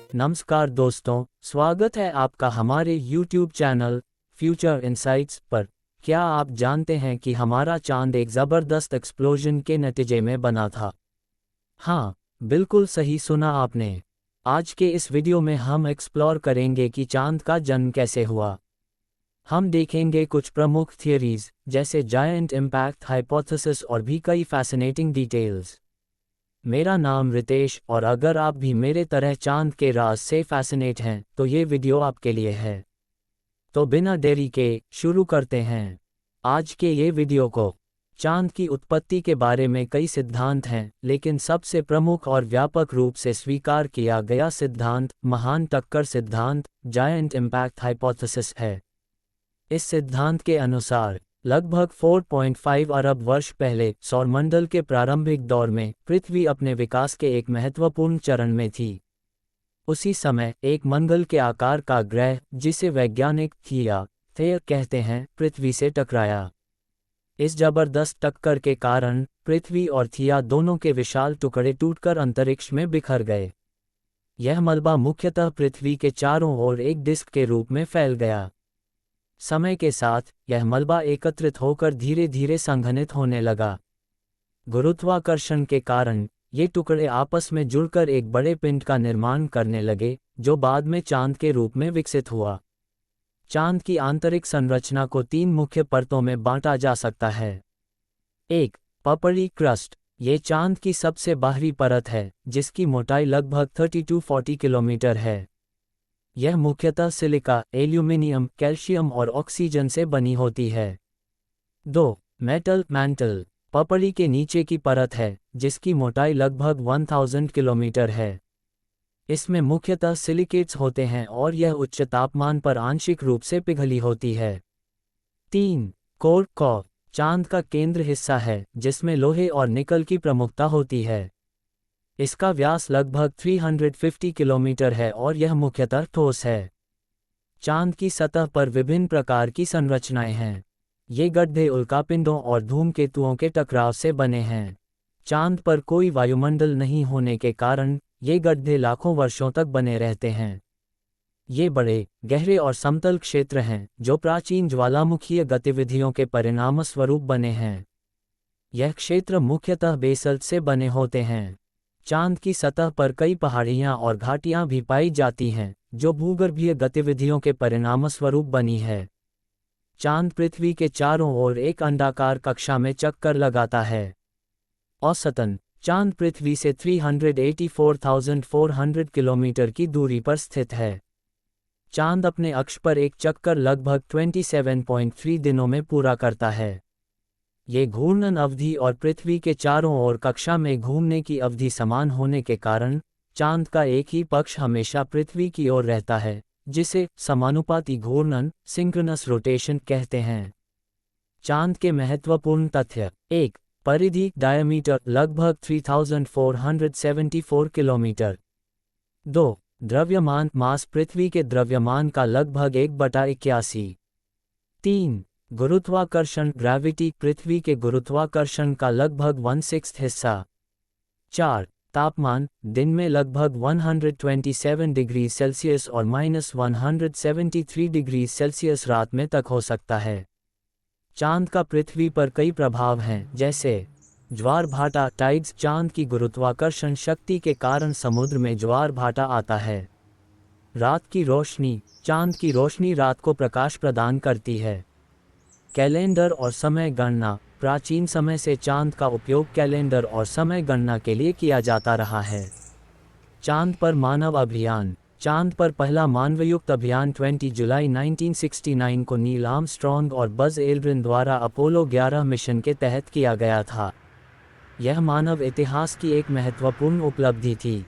नमस्कार दोस्तों, स्वागत है आपका हमारे YouTube चैनल फ्यूचर इनसाइट्स पर। क्या आप जानते हैं कि हमारा चांद एक ज़बरदस्त एक्सप्लोजन के नतीजे में बना था? हाँ, बिल्कुल सही सुना आपने। आज के इस वीडियो में हम एक्सप्लोर करेंगे कि चांद का जन्म कैसे हुआ। हम देखेंगे कुछ प्रमुख थियरीज जैसे जायंट इम्पैक्ट हाइपोथेसिस और भी कई फैसिनेटिंग डिटेल्स। मेरा नाम रितेश, और अगर आप भी मेरे तरह चांद के राज से फैसिनेट हैं तो ये वीडियो आपके लिए है। तो बिना देरी के शुरू करते हैं आज के ये वीडियो को। चांद की उत्पत्ति के बारे में कई सिद्धांत हैं, लेकिन सबसे प्रमुख और व्यापक रूप से स्वीकार किया गया सिद्धांत महान टक्कर सिद्धांत जायंट इम्पैक्ट हाइपोथेसिस है। इस सिद्धांत के अनुसार लगभग 4.5 अरब वर्ष पहले सौरमंडल के प्रारंभिक दौर में पृथ्वी अपने विकास के एक महत्वपूर्ण चरण में थी। उसी समय एक मंगल के आकार का ग्रह, जिसे वैज्ञानिक थिया कहते हैं, पृथ्वी से टकराया। इस जबरदस्त टक्कर के कारण पृथ्वी और थिया दोनों के विशाल टुकड़े टूटकर अंतरिक्ष में बिखर गए। यह मलबा मुख्यतः पृथ्वी के चारों ओर एक डिस्क के रूप में फैल गया। समय के साथ यह मलबा एकत्रित होकर धीरे धीरे संघनित होने लगा। गुरुत्वाकर्षण के कारण ये टुकड़े आपस में जुड़कर एक बड़े पिंड का निर्माण करने लगे, जो बाद में चांद के रूप में विकसित हुआ। चांद की आंतरिक संरचना को 3 मुख्य परतों में बांटा जा सकता है। 1. पपड़ी क्रस्ट। ये चांद की सबसे बाहरी परत है, जिसकी मोटाई लगभग 30-40 किलोमीटर है। यह मुख्यतः सिलिका, एल्यूमिनियम, कैल्शियम और ऑक्सीजन से बनी होती है। 2. Metal mantle. पपड़ी के नीचे की परत है, जिसकी मोटाई लगभग 1000 किलोमीटर है। इसमें मुख्यतः सिलिकेट्स होते हैं और यह उच्च तापमान पर आंशिक रूप से पिघली होती है। 3. कोर कॉ। चांद का केंद्र हिस्सा है, जिसमें लोहे और निकल की प्रमुखता होती है। इसका व्यास लगभग 350 किलोमीटर है और यह मुख्यतः ठोस है। चांद की सतह पर विभिन्न प्रकार की संरचनाएं हैं। ये गड्ढे उल्कापिंडों और धूमकेतुओं के टकराव से बने हैं। चांद पर कोई वायुमंडल नहीं होने के कारण ये गड्ढे लाखों वर्षों तक बने रहते हैं। ये बड़े, गहरे और समतल क्षेत्र हैं, जो प्राचीन ज्वालामुखीय गतिविधियों के परिणामस्वरूप बने हैं। यह क्षेत्र मुख्यतः बेसल्ट से बने होते हैं। चांद की सतह पर कई पहाड़ियां और घाटियां भी पाई जाती हैं, जो भूगर्भीय गतिविधियों के परिणामस्वरूप बनी है। चांद पृथ्वी के चारों ओर एक अंडाकार कक्षा में चक्कर लगाता है। औसतन चांद पृथ्वी से 384,400 किलोमीटर की दूरी पर स्थित है। चांद अपने अक्ष पर एक चक्कर लगभग 27.3 दिनों में पूरा करता है। ये घूर्णन अवधि और पृथ्वी के चारों ओर कक्षा में घूमने की अवधि समान होने के कारण चांद का एक ही पक्ष हमेशा पृथ्वी की ओर रहता है, जिसे समानुपाती घूर्णन सिंक्रोनस रोटेशन कहते हैं। चांद के महत्वपूर्ण तथ्य। 1. परिधि डायमीटर लगभग 3474 किलोमीटर। 2. द्रव्यमान मास पृथ्वी के द्रव्यमान का लगभग 1/81। 3. गुरुत्वाकर्षण ग्रेविटी पृथ्वी के गुरुत्वाकर्षण का लगभग 1/6 हिस्सा। 4. तापमान दिन में लगभग 127 डिग्री सेल्सियस और -173 डिग्री सेल्सियस रात में तक हो सकता है। चांद का पृथ्वी पर कई प्रभाव हैं, जैसे ज्वार भाटा टाइड्स। चांद की गुरुत्वाकर्षण शक्ति के कारण समुद्र में ज्वार भाटा आता है। रात की रोशनी। चांद की रोशनी रात को प्रकाश प्रदान करती है। कैलेंडर और समय गणना। प्राचीन समय से चांद का उपयोग कैलेंडर और समय गणना के लिए किया जाता रहा है। चांद पर मानव अभियान। चांद पर पहला मानवयुक्त अभियान 20 जुलाई 1969 को नील आर्मस्ट्रॉन्ग और बज़ एल्ड्रिन द्वारा अपोलो 11 मिशन के तहत किया गया था। यह मानव इतिहास की एक महत्वपूर्ण उपलब्धि थी।